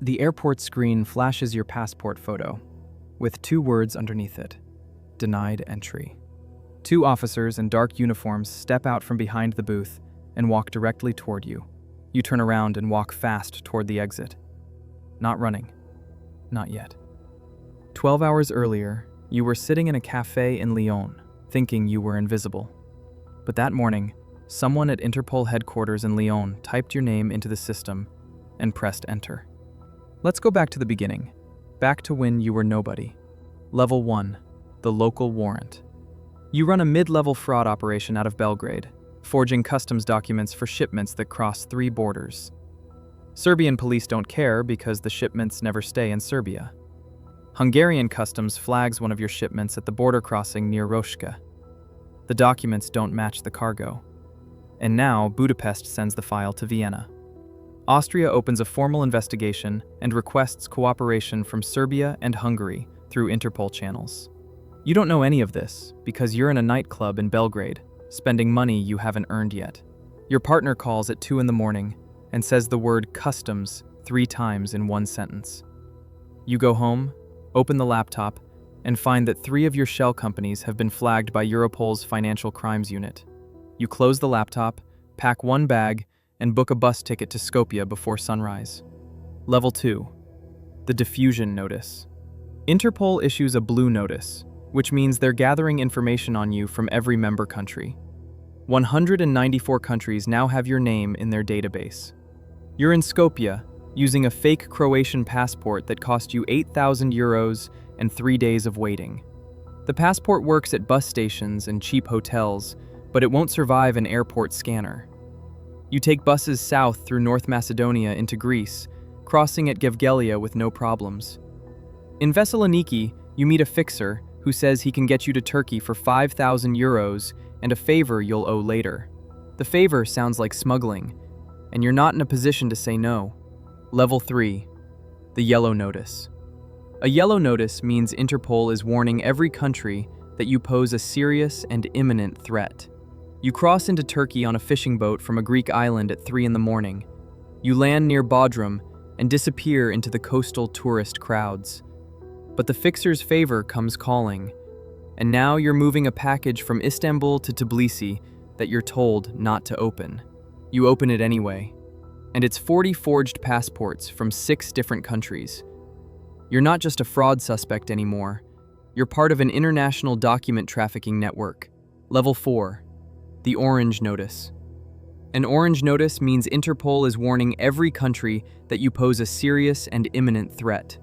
The airport screen flashes your passport photo, with two words underneath it: denied entry. Two officers in dark uniforms step out from behind the booth and walk directly toward you. You turn around and walk fast toward the exit. Not running. Not yet. 12 hours earlier, you were sitting in a cafe in Lyon, thinking you were invisible. But that morning, someone at Interpol headquarters in Lyon typed your name into the system and pressed enter. Let's go back to the beginning, back to when you were nobody. Level 1, the local warrant. You run a mid-level fraud operation out of Belgrade, forging customs documents for shipments that cross 3 borders. Serbian police don't care because the shipments never stay in Serbia. Hungarian customs flags one of your shipments at the border crossing near Roška. The documents don't match the cargo. And now Budapest sends the file to Vienna. Austria opens a formal investigation and requests cooperation from Serbia and Hungary through Interpol channels. You don't know any of this because you're in a nightclub in Belgrade, spending money you haven't earned yet. Your partner calls at 2 a.m. and says the word customs 3 times in one sentence. You go home, open the laptop, and find that 3 of your shell companies have been flagged by Europol's Financial Crimes Unit. You close the laptop, pack 1 bag, and book a bus ticket to Skopje before sunrise. Level 2, the diffusion notice. Interpol issues a blue notice, which means they're gathering information on you from every member country. 194 countries now have your name in their database. You're in Skopje, using a fake Croatian passport that cost you 8,000 euros and 3 days of waiting. The passport works at bus stations and cheap hotels, but it won't survive an airport scanner. You take buses south through North Macedonia into Greece, crossing at Gevgelia with no problems. In Thessaloniki, you meet a fixer who says he can get you to Turkey for 5,000 euros and a favor you'll owe later. The favor sounds like smuggling, and you're not in a position to say no. Level 3, the yellow notice. A yellow notice means Interpol is warning every country that you pose a serious and imminent threat. You cross into Turkey on a fishing boat from a Greek island at 3 a.m. You land near Bodrum and disappear into the coastal tourist crowds. But the fixer's favor comes calling, and now you're moving a package from Istanbul to Tbilisi that you're told not to open. You open it anyway, and it's 40 forged passports from 6 different countries. You're not just a fraud suspect anymore. You're part of an international document trafficking network. Level 4, the orange notice. An orange notice means Interpol is warning every country that you pose a serious and imminent threat.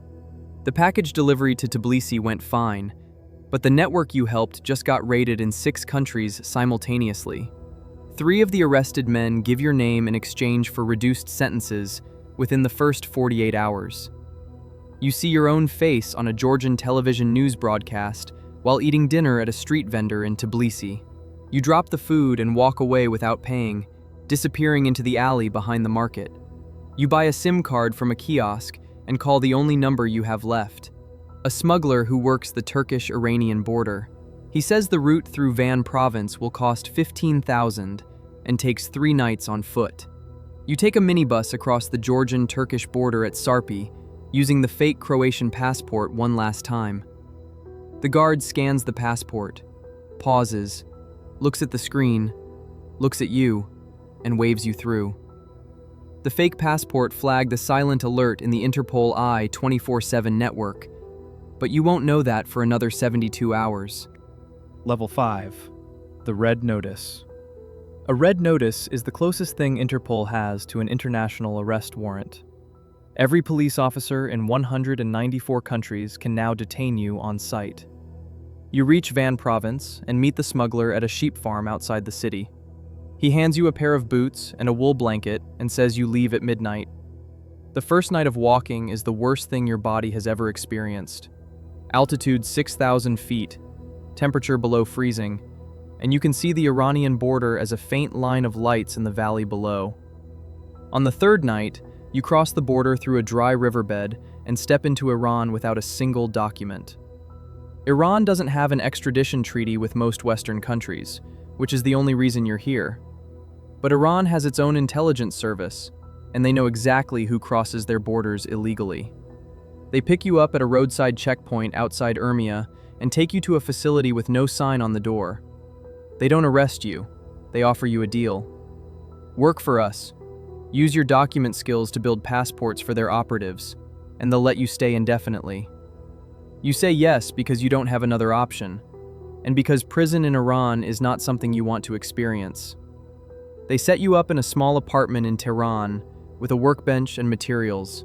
The package delivery to Tbilisi went fine, but the network you helped just got raided in 6 countries simultaneously. 3 of the arrested men give your name in exchange for reduced sentences within the first 48 hours. You see your own face on a Georgian television news broadcast while eating dinner at a street vendor in Tbilisi. You drop the food and walk away without paying, disappearing into the alley behind the market. You buy a SIM card from a kiosk and call the only number you have left. A smuggler who works the Turkish-Iranian border. He says the route through Van province will cost 15,000 and takes 3 nights on foot. You take a minibus across the Georgian-Turkish border at Sarpi, using the fake Croatian passport one last time. The guard scans the passport, pauses, looks at the screen, looks at you, and waves you through. The fake passport flagged a silent alert in the Interpol Eye 24/7 network, but you won't know that for another 72 hours. Level 5, the Red Notice. A Red Notice is the closest thing Interpol has to an international arrest warrant. Every police officer in 194 countries can now detain you on site. You reach Van province and meet the smuggler at a sheep farm outside the city. He hands you a pair of boots and a wool blanket and says you leave at midnight. The first night of walking is the worst thing your body has ever experienced. Altitude 6,000 feet, temperature below freezing, and you can see the Iranian border as a faint line of lights in the valley below. On the third night, you cross the border through a dry riverbed and step into Iran without a single document. Iran doesn't have an extradition treaty with most Western countries, which is the only reason you're here. But Iran has its own intelligence service, and they know exactly who crosses their borders illegally. They pick you up at a roadside checkpoint outside Urmia and take you to a facility with no sign on the door. They don't arrest you. They offer you a deal. Work for us. Use your document skills to build passports for their operatives, and they'll let you stay indefinitely. You say yes because you don't have another option, and because prison in Iran is not something you want to experience. They set you up in a small apartment in Tehran with a workbench and materials,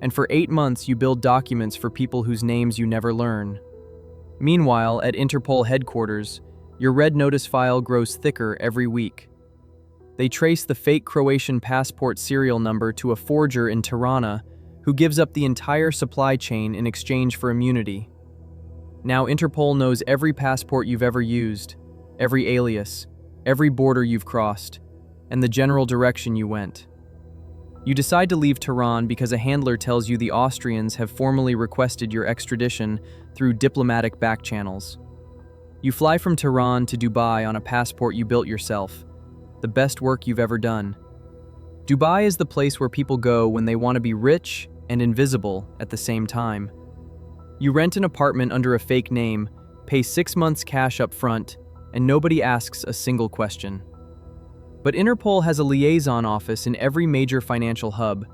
and for 8 months you build documents for people whose names you never learn. Meanwhile, at Interpol headquarters, your Red Notice file grows thicker every week. They trace the fake Croatian passport serial number to a forger in Tirana who gives up the entire supply chain in exchange for immunity. Now Interpol knows every passport you've ever used, every alias, every border you've crossed, and the general direction you went. You decide to leave Tehran because a handler tells you the Austrians have formally requested your extradition through diplomatic back channels. You fly from Tehran to Dubai on a passport you built yourself, the best work you've ever done. Dubai is the place where people go when they want to be rich and invisible at the same time. You rent an apartment under a fake name, pay 6 months cash up front, and nobody asks a single question. But Interpol has a liaison office in every major financial hub,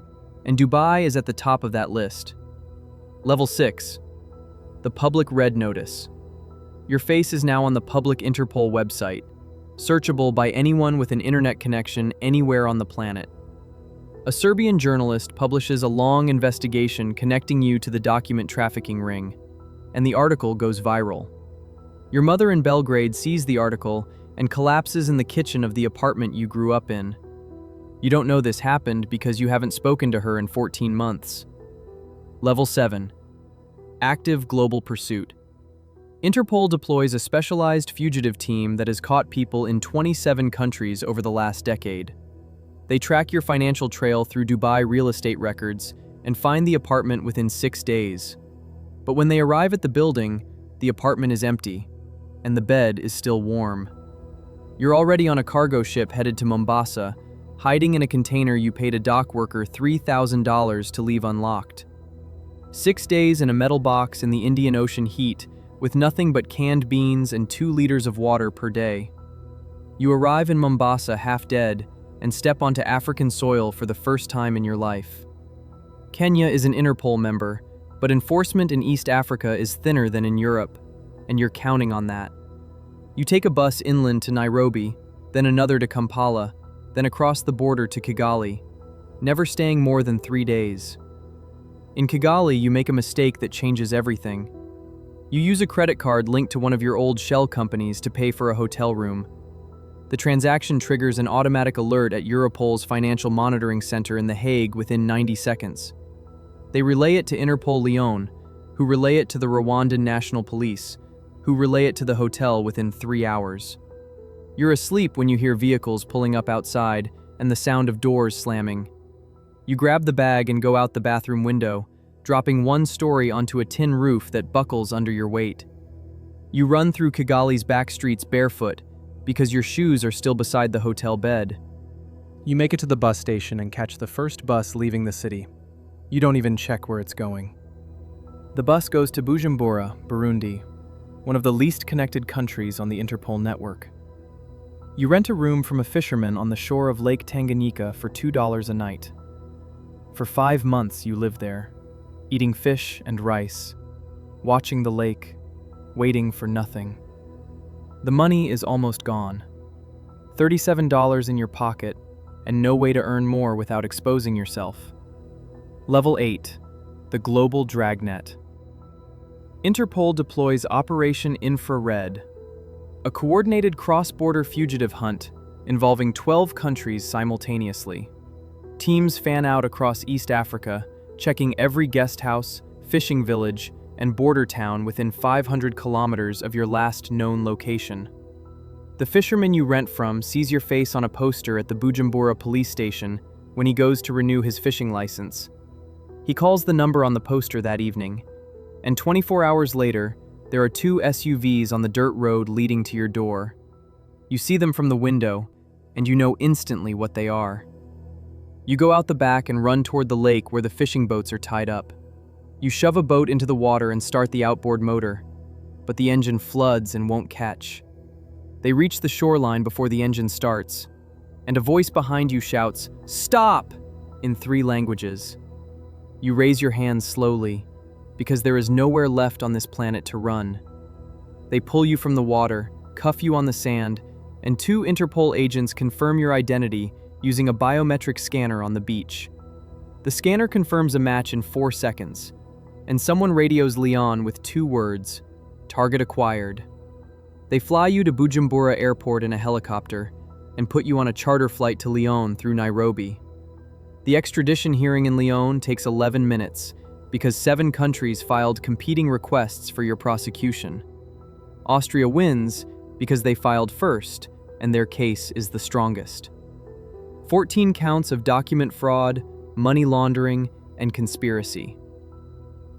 and Dubai is at the top of that list. Level 6. The Public Red Notice. Your face is now on the public Interpol website, searchable by anyone with an internet connection anywhere on the planet. A Serbian journalist publishes a long investigation connecting you to the document trafficking ring, and the article goes viral. Your mother in Belgrade sees the article and collapses in the kitchen of the apartment you grew up in. You don't know this happened because you haven't spoken to her in 14 months. Level 7. Active Global Pursuit. Interpol deploys a specialized fugitive team that has caught people in 27 countries over the last decade. They track your financial trail through Dubai real estate records and find the apartment within 6 days. But when they arrive at the building, the apartment is empty, and the bed is still warm. You're already on a cargo ship headed to Mombasa, hiding in a container you paid a dock worker $3,000 to leave unlocked. 6 days in a metal box in the Indian Ocean heat, with nothing but canned beans and 2 liters of water per day. You arrive in Mombasa half dead and step onto African soil for the first time in your life. Kenya is an Interpol member, but enforcement in East Africa is thinner than in Europe, and you're counting on that. You take a bus inland to Nairobi, then another to Kampala, then across the border to Kigali, never staying more than 3 days. In Kigali, you make a mistake that changes everything. You use a credit card linked to one of your old shell companies to pay for a hotel room. The transaction triggers an automatic alert at Europol's financial monitoring center in The Hague within 90 seconds. They relay it to Interpol Lyon, who relay it to the Rwandan National Police, who relay it to the hotel within 3 hours. You're asleep when you hear vehicles pulling up outside and the sound of doors slamming. You grab the bag and go out the bathroom window, dropping 1 story onto a tin roof that buckles under your weight. You run through Kigali's back streets barefoot because your shoes are still beside the hotel bed. You make it to the bus station and catch the first bus leaving the city. You don't even check where it's going. The bus goes to Bujumbura, Burundi, one of the least connected countries on the Interpol network. You rent a room from a fisherman on the shore of Lake Tanganyika for $2 a night. For 5 months you live there, eating fish and rice, watching the lake, waiting for nothing. The money is almost gone. $37 in your pocket, and no way to earn more without exposing yourself. Level 8. The Global Dragnet. Interpol deploys Operation Infrared, a coordinated cross-border fugitive hunt involving 12 countries simultaneously. Teams fan out across East Africa, checking every guest house, fishing village, and border town within 500 kilometers of your last known location. The fisherman you rent from sees your face on a poster at the Bujumbura police station when he goes to renew his fishing license. He calls the number on the poster that evening, and 24 hours later, there are 2 SUVs on the dirt road leading to your door. You see them from the window, and you know instantly what they are. You go out the back and run toward the lake where the fishing boats are tied up. You shove a boat into the water and start the outboard motor, but the engine floods and won't catch. They reach the shoreline before the engine starts, and a voice behind you shouts, "Stop!" in 3 languages. You raise your hands slowly, because there is nowhere left on this planet to run. They pull you from the water, cuff you on the sand, and 2 Interpol agents confirm your identity using a biometric scanner on the beach. The scanner confirms a match in 4 seconds, and someone radios Lyon with 2 words, "Target acquired." They fly you to Bujumbura Airport in a helicopter and put you on a charter flight to Lyon through Nairobi. The extradition hearing in Lyon takes 11 minutes because 7 countries filed competing requests for your prosecution. Austria wins because they filed first, and their case is the strongest. 14 counts of document fraud, money laundering, and conspiracy.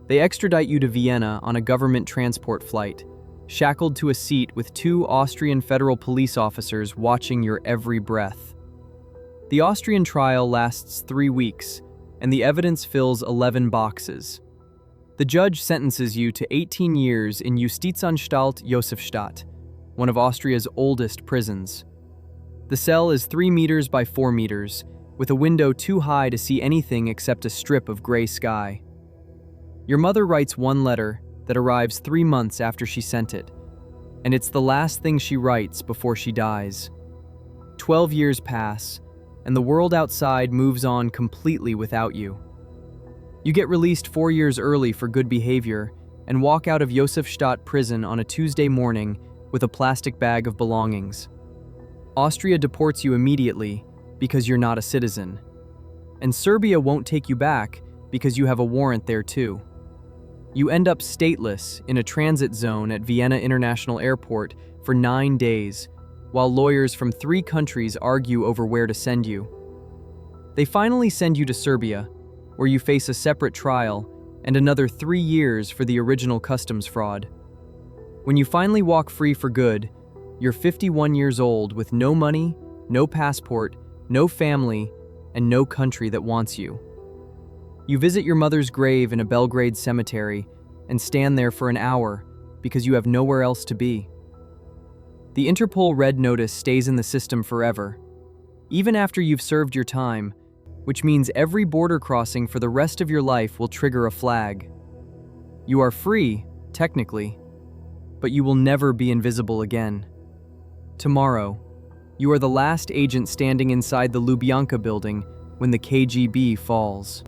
They extradite you to Vienna on a government transport flight, shackled to a seat with 2 Austrian federal police officers watching your every breath. The Austrian trial lasts 3 weeks, and the evidence fills 11 boxes. The judge sentences you to 18 years in Justizanstalt Josefstadt, one of Austria's oldest prisons. The cell is 3 meters by 4 meters, with a window too high to see anything except a strip of gray sky. Your mother writes 1 letter that arrives 3 months after she sent it, and it's the last thing she writes before she dies. 12 years pass, and the world outside moves on completely without you. You get released 4 years early for good behavior and walk out of Josefstadt prison on a Tuesday morning with a plastic bag of belongings. Austria deports you immediately because you're not a citizen. And Serbia won't take you back because you have a warrant there too. You end up stateless in a transit zone at Vienna International Airport for 9 days, while lawyers from 3 countries argue over where to send you. They finally send you to Serbia, where you face a separate trial and another 3 years for the original customs fraud. When you finally walk free for good, you're 51 years old with no money, no passport, no family, and no country that wants you. You visit your mother's grave in a Belgrade cemetery and stand there for an hour because you have nowhere else to be. The Interpol Red Notice stays in the system forever, even after you've served your time, which means every border crossing for the rest of your life will trigger a flag. You are free, technically, but you will never be invisible again. Tomorrow, you are the last agent standing inside the Lubyanka building when the KGB falls.